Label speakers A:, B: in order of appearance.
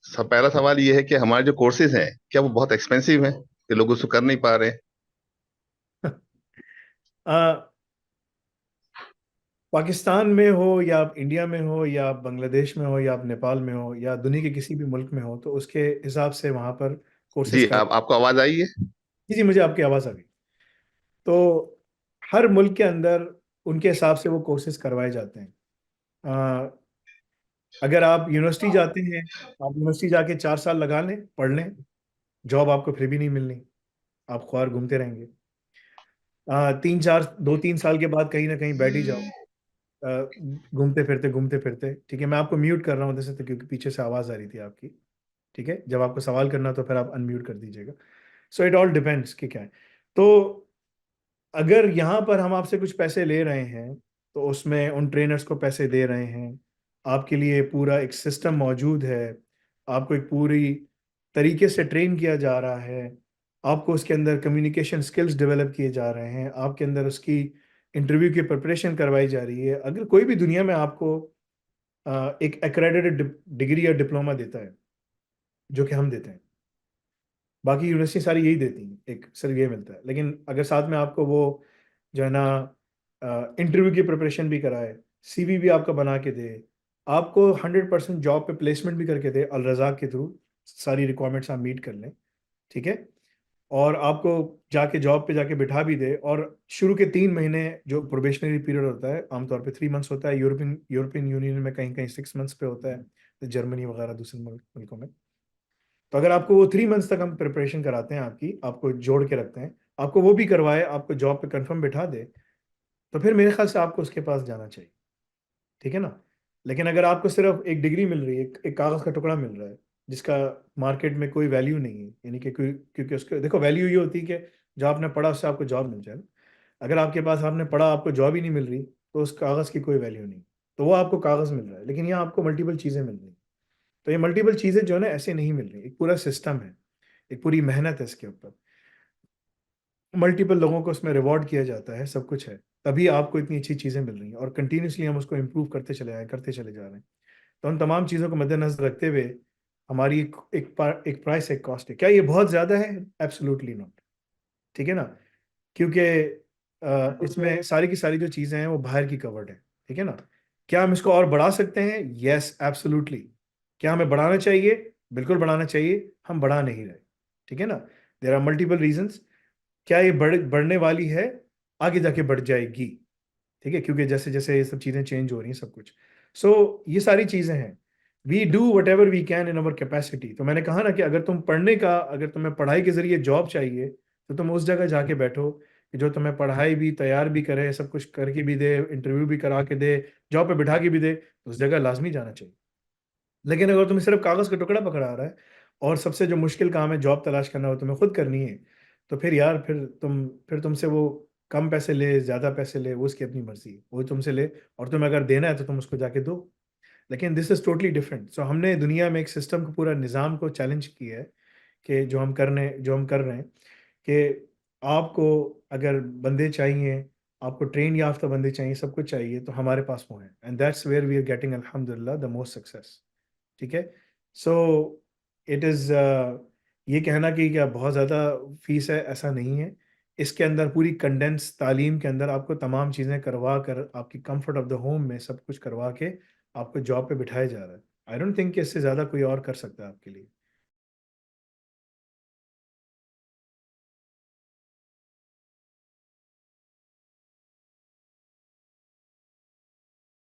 A: पहला सवाल ये है कि हमारे जो कोर्सेज हैं, क्या वो बहुत एक्सपेंसिव हैं कि लोग उसको कर नहीं पा रहे हैं?
B: आ, पाकिस्तान में हो या आप इंडिया में हो या आप बांग्लादेश में हो या आप नेपाल में हो या दुनिया के किसी भी मुल्क में हो, तो उसके हिसाब से वहाँ पर कोर्सेज
A: जी,
B: का।
A: आपको आवाज आई है?
B: जी जी, मुझे आपकी आवाज़ आ गई। तो हर मुल्क के अंदर उनके हिसाब से वो कोर्सेज करवाए जाते हैं। आ, अगर आप यूनिवर्सिटी जाते हैं, आप यूनिवर्सिटी जाके 4 साल लगा लें, पढ़ लें, जॉब आपको फिर भी नहीं मिलनी, आप ख्वार घूमते रहेंगे। 2-3 साल के बाद कहीं ना कहीं बैठ ही जाओ, घूमते फिरते। ठीक है, मैं आपको म्यूट कर रहा हूँ जैसे, तो क्योंकि पीछे से आवाज़ आ रही थी आपकी। ठीक है, जब आपको सवाल करना तो फिर आप अनम्यूट कर दीजिएगा। सो इट ऑल डिपेंड्स कि क्या है। तो अगर यहाँ पर हम आपसे कुछ पैसे ले रहे हैं, तो उसमें उन ट्रेनर्स को पैसे दे रहे हैं, आपके लिए पूरा एक सिस्टम मौजूद है, आपको एक पूरी तरीके से ट्रेन किया जा रहा है, आपको उसके अंदर कम्युनिकेशन स्किल्स डेवलप किए जा रहे हैं, आपके अंदर उसकी इंटरव्यू की प्रिपरेशन करवाई जा रही है। अगर कोई भी दुनिया में आपको एक एक्रेडिटेड डिग्री या डिप्लोमा देता है, जो कि हम देते हैं, बाकी यूनिवर्सिटी सारी यही देती हैं, एक सिर्फ ये मिलता है। लेकिन अगर साथ में आपको वो जो है ना इंटरव्यू की प्रिपरेशन भी कराए, सीवी भी आपका बना के दे, आपको 100% जॉब पे प्लेसमेंट भी करके दे अल रज़ाक के थ्रू, सारी रिक्वायरमेंट्स आप मीट कर लें, ठीक है, और आपको जाके जॉब पे जाके बिठा भी दे, और शुरू के 3 महीने जो प्रोबेशनरी पीरियड होता है, आमतौर पे 3 मंथ्स होता है, यूरोपियन यूरोपियन यूनियन में कहीं कहीं 6 मंथ्स पे होता है, जर्मनी वगैरह दूसरे मुल्कों में। तो अगर आपको वो 3 मंथ्स तक हम प्रिपरेशन कराते हैं, आपकी आपको जोड़ के रखते हैं, आपको वो भी करवाए, आपको जॉब पे कंफर्म बिठा दे, तो फिर मेरे ख्याल से आपको उसके पास जाना चाहिए। ठीक है ना। लेकिन अगर आपको सिर्फ एक डिग्री मिल रही है, एक कागज़ का टुकड़ा मिल रहा है, जिसका मार्केट में कोई वैल्यू नहीं है, यानी कि कोई, क्योंकि उसके देखो वैल्यू ये होती है कि जो आपने पढ़ा उससे आपको जॉब मिल जाए ना। अगर आपके पास आपने पढ़ा, आपको जॉब ही नहीं मिल रही, तो उस कागज़ की कोई वैल्यू नहीं। तो वो आपको कागज़ मिल रहा है, लेकिन यहाँ आपको मल्टीपल चीज़ें मिल रही हैं। तो ये मल्टीपल चीज़ें जो है ना, ऐसे नहीं मिल रही, एक पूरा सिस्टम है, एक पूरी मेहनत है इसके ऊपर, मल्टीपल लोगों को उसमें रिवॉर्ड किया जाता है, सब कुछ है, तभी आपको इतनी अच्छी चीज़ें मिल रही हैं, और कंटिन्यूसली हम उसको इम्प्रूव करते चले जा रहे हैं। तो उन तमाम चीज़ों को मद्देनजर रखते हुए हमारी एक प्राइस, एक कॉस्ट है। क्या ये बहुत ज़्यादा है? Absolutely not. ठीक है ना। क्योंकि इसमें सारी की सारी जो चीज़ें हैं वो बाहर की कवर्ड है। ठीक है ना। क्या हम इसको और बढ़ा सकते हैं? Yes, absolutely. क्या हमें बढ़ाना चाहिए? बिल्कुल बढ़ाना चाहिए, हम बढ़ा नहीं रहे। ठीक है ना। There are multiple reasons. क्या ये बढ़ने वाली है? आगे जाके बढ़ जाएगी। ठीक है, क्योंकि जैसे जैसे ये सब चीज़ें चेंज हो रही हैं, सब कुछ। ये सारी चीज़ें हैं। We do whatever we can in our capacity. तो मैंने कहा ना कि अगर तुम्हें पढ़ाई के जरिए जॉब चाहिए, तो तुम उस जगह जाके बैठो कि जो तुम्हें पढ़ाई भी तैयार भी करे, सब कुछ करके भी दे, इंटरव्यू भी करा के दे, जॉब पे बिठा के भी दे, तो उस जगह लाजमी जाना चाहिए। लेकिन अगर तुम्हें सिर्फ कागज़ का टुकड़ा पकड़ा रहा है, और सबसे जो मुश्किल काम है जॉब तलाश करना, वो तुम्हें खुद करनी है, तो फिर यार, फिर तुमसे वो कम पैसे ले, ज़्यादा पैसे ले, वो उसकी अपनी मर्जी है, वो तुमसे ले, और तुम्हें अगर देना है तो तुम उसको जाके दो। लेकिन दिस इज़ टोटली डिफरेंट। सो हमने दुनिया में एक सिस्टम को, पूरा निज़ाम को चैलेंज किया है, कि जो हम कर रहे हैं, कि आपको अगर बंदे चाहिए, आपको ट्रेन याफ्ता बंदे चाहिए, सब कुछ चाहिए, तो हमारे पास वो है, and that's where we are getting अल्हम्दुलिल्लाह द मोस्ट सक्सेस। ठीक है। सो इट इज़, ये कहना कि क्या बहुत ज़्यादा फीस है, ऐसा नहीं है। इसके अंदर पूरी कंडेंस तालीम के अंदर आपको तमाम चीज़ें करवा कर, आपकी कंफर्ट ऑफ द होम में सब कुछ करवा के आपको जॉब पे बिठाया जा रहा है। आई डोंट थिंक कि इससे ज़्यादा कोई और कर सकता है आपके लिए।